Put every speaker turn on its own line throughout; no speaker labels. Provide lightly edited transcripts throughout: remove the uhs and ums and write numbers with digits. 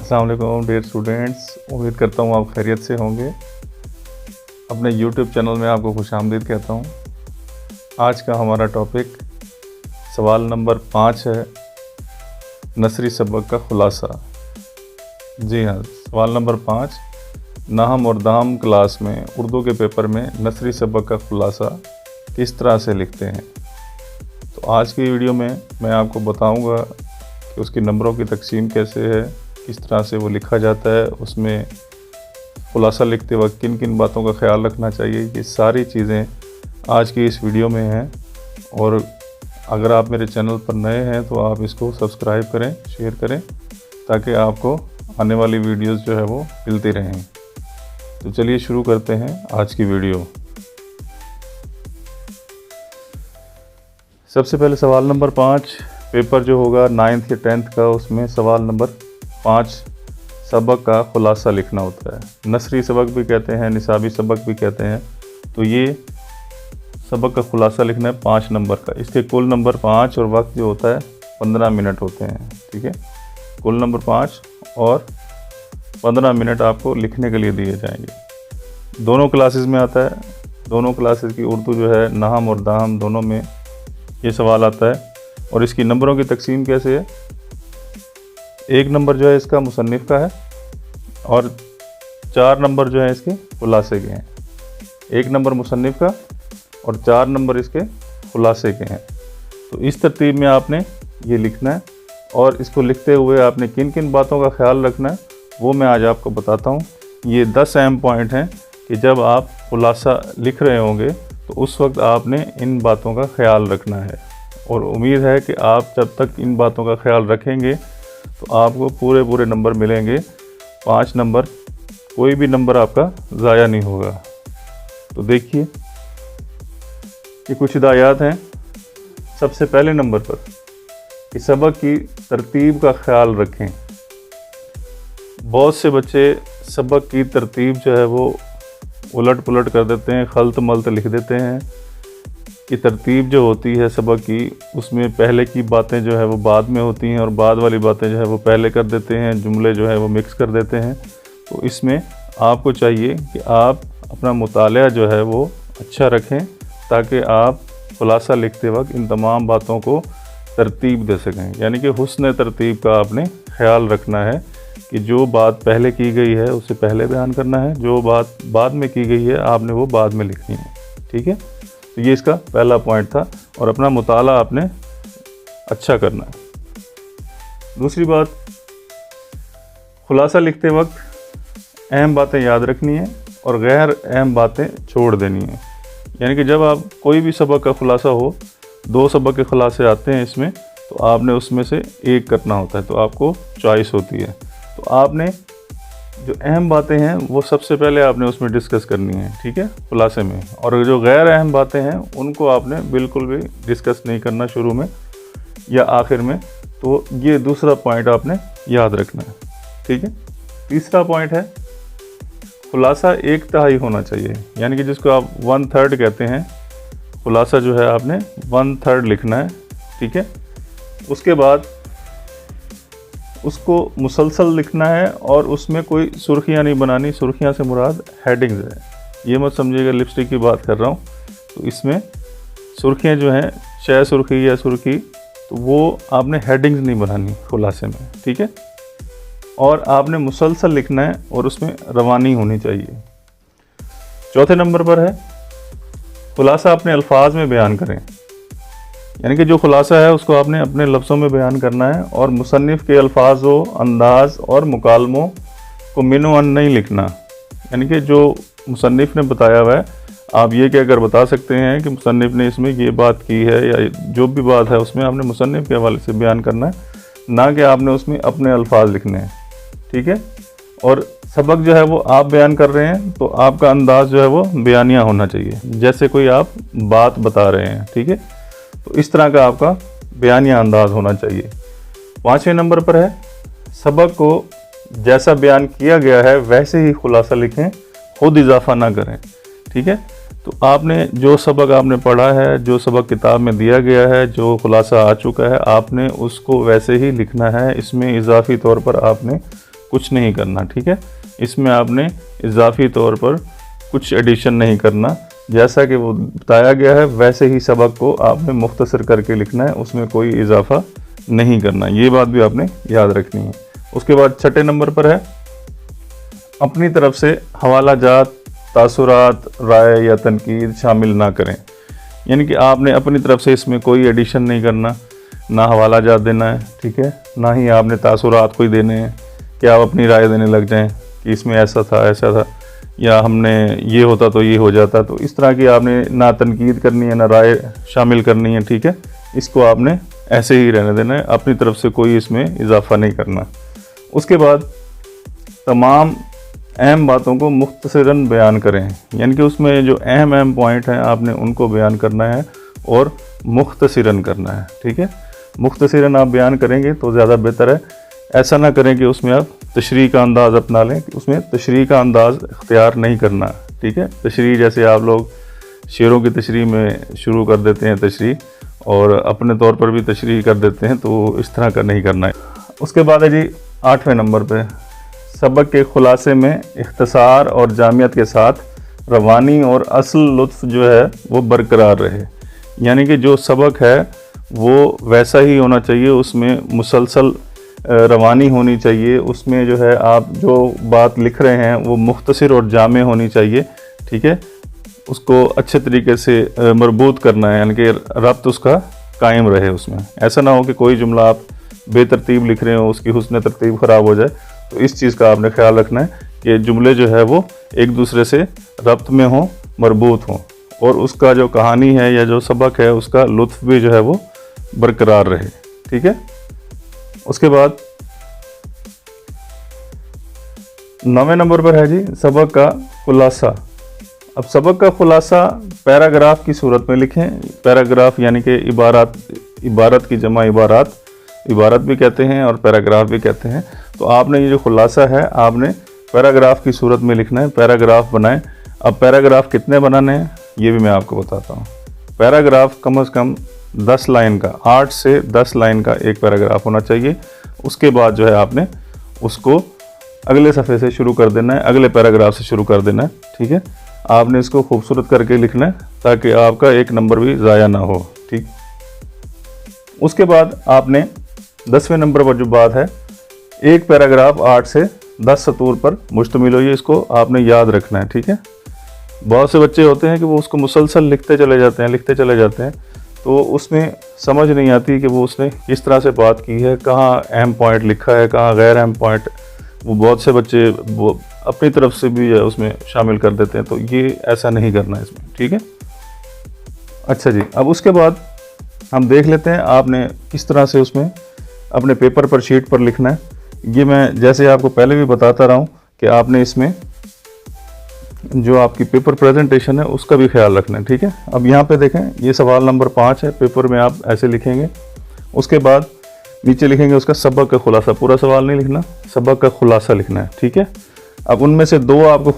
अस्सलाम वालेकुम dear students, उम्मीद करता हूँ आप खैरियत से होंगे। अपने YouTube चैनल में आपको खुशामदीद कहता हूँ। आज का हमारा टॉपिक सवाल नंबर 5 है, नसरी सबक का खुलासा। जी हाँ, सवाल नंबर 5, नाहम और दाम क्लास में उर्दू के पेपर में नसरी सबक का खुलासा किस तरह से लिखते हैं। तो आज की वीडियो में मैं आपको बताऊँगा कि उसकी नंबरों की तकसीम कैसे है, किस तरह से वो लिखा जाता है, उसमें खुलासा लिखते वक्त किन किन बातों का ख्याल रखना चाहिए। ये सारी चीज़ें आज की इस वीडियो में हैं। और अगर आप मेरे चैनल पर नए हैं तो आप इसको सब्सक्राइब करें, शेयर करें, ताकि आपको आने वाली वीडियोस जो है वो मिलती रहें। तो चलिए शुरू करते हैं आज की वीडियो। सबसे पहले सवाल नंबर 5, पेपर जो होगा 9th या 10th का, उसमें सवाल नंबर 5 सबक का खुलासा लिखना होता है। नसरी सबक भी कहते हैं, निसाबी सबक भी कहते हैं। तो ये सबक का खुलासा लिखना है 5 नंबर का। इसके कुल नंबर 5 और वक्त जो होता है 15 मिनट होते हैं। ठीक है, कुल नंबर 5 और 15 मिनट आपको लिखने के लिए दिए जाएंगे। दोनों क्लासेस में आता है, दोनों क्लासेस की उर्दू जो है नाहम और दाहम दोनों में ये सवाल आता है। और इसकी नंबरों की तकसीम कैसे है, 1 नंबर जो है इसका मुसन्निफ़ का है और 4 नंबर जो है इसके खुलासे के हैं। 1 नंबर मुसन्निफ़ का और 4 नंबर इसके खुलासे के हैं। तो इस तरतीब में आपने ये लिखना है। और इसको लिखते हुए आपने किन किन बातों का ख्याल रखना है वो मैं आज आपको बताता हूँ। ये 10 अहम पॉइंट हैं कि जब आप खुलासा लिख रहे होंगे तो उस वक्त आपने इन बातों का ख्याल रखना है। और उम्मीद है कि आप जब तक इन बातों का ख्याल रखेंगे तो आपको पूरे नंबर मिलेंगे। 5 नंबर, कोई भी नंबर आपका ज़ाया नहीं होगा। तो देखिए, ये कुछ हिदायत हैं। सबसे पहले नंबर पर कि सबक की तरतीब का ख्याल रखें। बहुत से बच्चे सबक की तरतीब जो है वो उलट पुलट कर देते हैं, खलत मलत लिख देते हैं। कि तरतीब जो होती है सबक की, उसमें पहले की बातें जो है वो बाद में होती हैं और बाद वाली बातें जो है वो पहले कर देते हैं, जुमले जो है वो मिक्स कर देते हैं। तो इसमें आपको चाहिए कि आप अपना मुताला जो है वो अच्छा रखें, ताकि आप खुलासा लिखते वक्त इन तमाम बातों को तरतीब दे सकें। यानी कि हुस्न तरतीब का आपने ख्याल रखना है कि जो बात पहले की गई है उसे पहले बयान करना है, जो बात बाद में की गई है आपने वो बाद में लिखनी है। ठीक है, तो ये इसका पहला पॉइंट था। और अपना मुताला आपने अच्छा करना है। दूसरी बात, खुलासा लिखते वक्त अहम बातें याद रखनी है और गैर अहम बातें छोड़ देनी है। यानी कि जब आप कोई भी सबक का खुलासा हो, 2 सबक के खुलासे आते हैं इसमें, तो आपने उसमें से एक करना होता है। तो आपको चॉइस होती है। तो आपने जो अहम बातें हैं वो सबसे पहले आपने उसमें डिस्कस करनी है। ठीक है, खुलासे में। और जो गैर अहम बातें हैं उनको आपने बिल्कुल भी डिस्कस नहीं करना शुरू में या आखिर में। तो ये दूसरा पॉइंट आपने याद रखना है। ठीक है, तीसरा पॉइंट है, खुलासा 1/3 होना चाहिए। यानी कि जिसको आप 1/3 कहते हैं, खुलासा जो है आपने 1/3 लिखना है। ठीक है, उसके बाद उसको मुसलसल लिखना है और उसमें कोई सुर्खियाँ नहीं बनानी। सुर्खियाँ से मुराद हेडिंग्स है, ये मत समझिएगा लिपस्टिक की बात कर रहा हूँ। तो इसमें सुर्खियाँ जो हैं, शय सुर्खी या सुर्खी, तो वो आपने हेडिंग्स नहीं बनानी खुलासे में। ठीक है, और आपने मुसलसल लिखना है और उसमें रवानी होनी चाहिए। चौथे नंबर पर है, खुलासा अपने अल्फाज में बयान करें। यानी कि जो खुलासा है उसको आपने अपने लफ्ज़ों में बयान करना है और मुसन्निफ़ के अल्फाजों, अंदाज और मुकालमों को मिनो अन नहीं लिखना। यानी कि जो मुसन्निफ़ ने बताया हुआ है, आप ये कहकर बता सकते हैं कि मुसन्निफ़ ने इसमें ये बात की है, या जो भी बात है उसमें आपने मुसन्निफ़ के हवाले से बयान करना है, ना कि आपने उसमें अपने अल्फाज लिखने हैं। ठीक है, और सबक जो है वो आप बयान कर रहे हैं तो आपका अंदाज़ जो है वो बयानिया होना चाहिए, जैसे कोई आप बात बता रहे हैं। ठीक है, तो इस तरह का आपका बयानिया अंदाज़ होना चाहिए। 5वें नंबर पर है, सबक को जैसा बयान किया गया है वैसे ही खुलासा लिखें, खुद इजाफा ना करें। ठीक है, तो आपने जो सबक आपने पढ़ा है, जो सबक किताब में दिया गया है, जो खुलासा आ चुका है, आपने उसको वैसे ही लिखना है। इसमें इजाफी तौर पर आपने कुछ नहीं करना, ठीक है। इसमें आपने इजाफी तौर पर कुछ एडिशन नहीं करना, जैसा कि वो बताया गया है वैसे ही सबक को आपने मुख्तसर करके लिखना है, उसमें कोई इजाफा नहीं करना, ये बात भी आपने याद रखनी है। उसके बाद छठे नंबर पर है अपनी तरफ से हवाला जात, तासुरात, राय या तनकीद शामिल ना करें। यानी कि आपने अपनी तरफ से इसमें कोई एडिशन नहीं करना, ना हवाला जात देना है, ठीक है, ना ही आपने तासुरात कोई देने हैं कि आप अपनी राय देने लग जाएं कि इसमें ऐसा था या हमने ये होता तो ये हो जाता। तो इस तरह की आपने ना तनकीद करनी है ना राय शामिल करनी है, ठीक है। इसको आपने ऐसे ही रहने देना है, अपनी तरफ से कोई इसमें इजाफा नहीं करना। उसके बाद तमाम अहम बातों को मुख्तसरन बयान करें, यानी कि उसमें जो अहम पॉइंट हैं आपने उनको बयान करना है और मुख्तसरन करना है, ठीक है। मुख्तसरन आप बयान करेंगे तो ज़्यादा बेहतर है। ऐसा ना करें कि उसमें आप तशरीह का अंदाज़ अपना लें, कि उसमें तशरीह का अंदाज़ इख्तियार नहीं करना, ठीक है। तशरीह जैसे आप लोग शेरों की तशरीह में शुरू कर देते हैं तशरीह, और अपने तौर पर भी तशरीह कर देते हैं, तो इस तरह का नहीं करना है। उसके बाद है जी 8वें नंबर पे, सबक के खुलासे में इख्तिसार और जामियत के साथ रवानी और असल लुत्फ़ जो है वो बरकरार रहे। यानी कि जो सबक है वो वैसा ही होना चाहिए, उसमें मुसलसल रवानी होनी चाहिए, उसमें जो है आप जो बात लिख रहे हैं वो मुख्तसर और जामे होनी चाहिए, ठीक है। उसको अच्छे तरीके से मरबूत करना है, यानी कि रब्त उसका कायम रहे उसमें। ऐसा ना हो कि कोई जुमला आप बेतरतीब लिख रहे हो, उसकी हुस्न तरतीब ख़राब हो जाए। तो इस चीज़ का आपने ख्याल रखना है कि जुमले जो है वो एक दूसरे से रब्त में हों, मरबूत हों, और उसका जो कहानी है या जो सबक है उसका लुत्फ़ भी जो है वो बरकरार रहे, ठीक है। उसके बाद 9वें नंबर पर है जी सबक का खुलासा। अब सबक का खुलासा पैराग्राफ की सूरत में लिखें। पैराग्राफ यानी कि इबारत की जमा इबारत भी कहते हैं और पैराग्राफ भी कहते हैं। तो आपने ये जो खुलासा है आपने पैराग्राफ की सूरत में लिखना है, पैराग्राफ बनाएं। अब पैराग्राफ कितने बनाने हैं ये भी मैं आपको बताता हूँ। पैराग्राफ कम से कम 10 लाइन का, 8 से 10 लाइन का एक पैराग्राफ होना चाहिए। उसके बाद जो है आपने उसको अगले सफ़े से शुरू कर देना है, अगले पैराग्राफ से शुरू कर देना है, ठीक है। आपने इसको खूबसूरत करके लिखना है ताकि आपका एक नंबर भी ज़ाया ना हो, ठीक। उसके बाद आपने 10वें नंबर पर जो बात है, एक पैराग्राफ 8 से 10 सतूर पर मुश्तमिल हो, ये इसको आपने याद रखना है, ठीक है। बहुत से बच्चे होते हैं कि वो उसको मुसलसल लिखते चले जाते हैं, तो उसमें समझ नहीं आती कि वो उसने किस तरह से बात की है, कहाँ अहम पॉइंट लिखा है, कहाँ गैर अहम पॉइंट। वो बहुत से बच्चे वो अपनी तरफ से भी उसमें शामिल कर देते हैं, तो ये ऐसा नहीं करना है इसमें, ठीक है। अच्छा जी, अब उसके बाद हम देख लेते हैं आपने किस तरह से उसमें अपने पेपर पर, शीट पर लिखना है। ये मैं जैसे आपको पहले भी बताता रहा हूँ कि आपने इसमें जो आपकी पेपर प्रेजेंटेशन है उसका भी ख्याल रखना है, ठीक है। अब यहाँ पे देखें, ये सवाल नंबर 5 है, पेपर में आप ऐसे लिखेंगे। उसके बाद नीचे लिखेंगे उसका सबक का खुलासा, पूरा सवाल नहीं लिखना, सबक का खुलासा लिखना है, ठीक है। अब उनमें से 2 आपको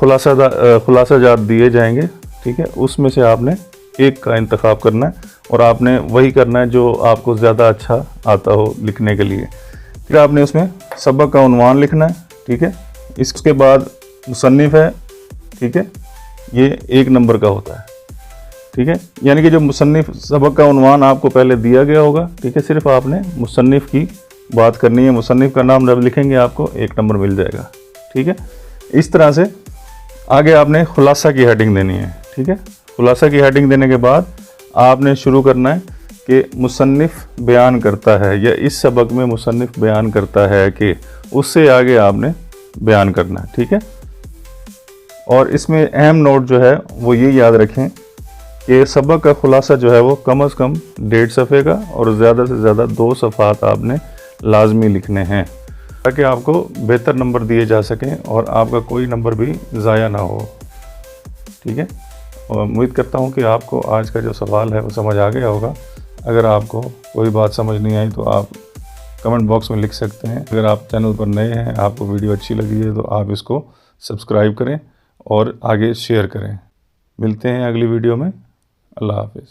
खुलासाजात दिए जाएंगे, ठीक है। उसमें से आपने एक का इंतखाब करना है और आपने वही करना है जो आपको ज़्यादा अच्छा आता हो लिखने के लिए। फिर आपने उसमें सबक का उन्वान लिखना है, ठीक है। इसके बाद मुसन्निफ़ है, ठीक है, ये 1 नंबर का होता है, ठीक है। यानी कि जो मुसन्निफ़ सबक का उन्वान आपको पहले दिया गया होगा, ठीक है, सिर्फ आपने मुसन्निफ़ की बात करनी है। मुसन्निफ़ का नाम जब लिखेंगे आपको 1 नंबर मिल जाएगा, ठीक है। इस तरह से आगे आपने खुलासा की हेडिंग देनी है, ठीक है। खुलासा की हेडिंग देने के बाद आपने शुरू करना है कि मुसन्निफ़ बयान करता है, या इस सबक में मुसन्निफ़ बयान करता है कि, उससे आगे आपने बयान करना है, ठीक है। और इसमें अहम नोट जो है वो ये याद रखें कि सबक का खुलासा जो है वो कम से कम 1.5 सफ़े का और ज़्यादा से ज़्यादा 2 सफ़ात आपने लाजमी लिखने हैं, ताकि आपको बेहतर नंबर दिए जा सकें और आपका कोई नंबर भी ज़ाया ना हो, ठीक है। और उम्मीद करता हूँ कि आपको आज का जो सवाल है वो समझ आ गया होगा। अगर आपको कोई बात समझ नहीं आई तो आप कमेंट बॉक्स में लिख सकते हैं। अगर आप चैनल पर नए हैं, आपको वीडियो अच्छी लगी है तो आप इसको सब्सक्राइब करें और आगे शेयर करें। मिलते हैं अगली वीडियो में। अल्लाह हाफ़िज़।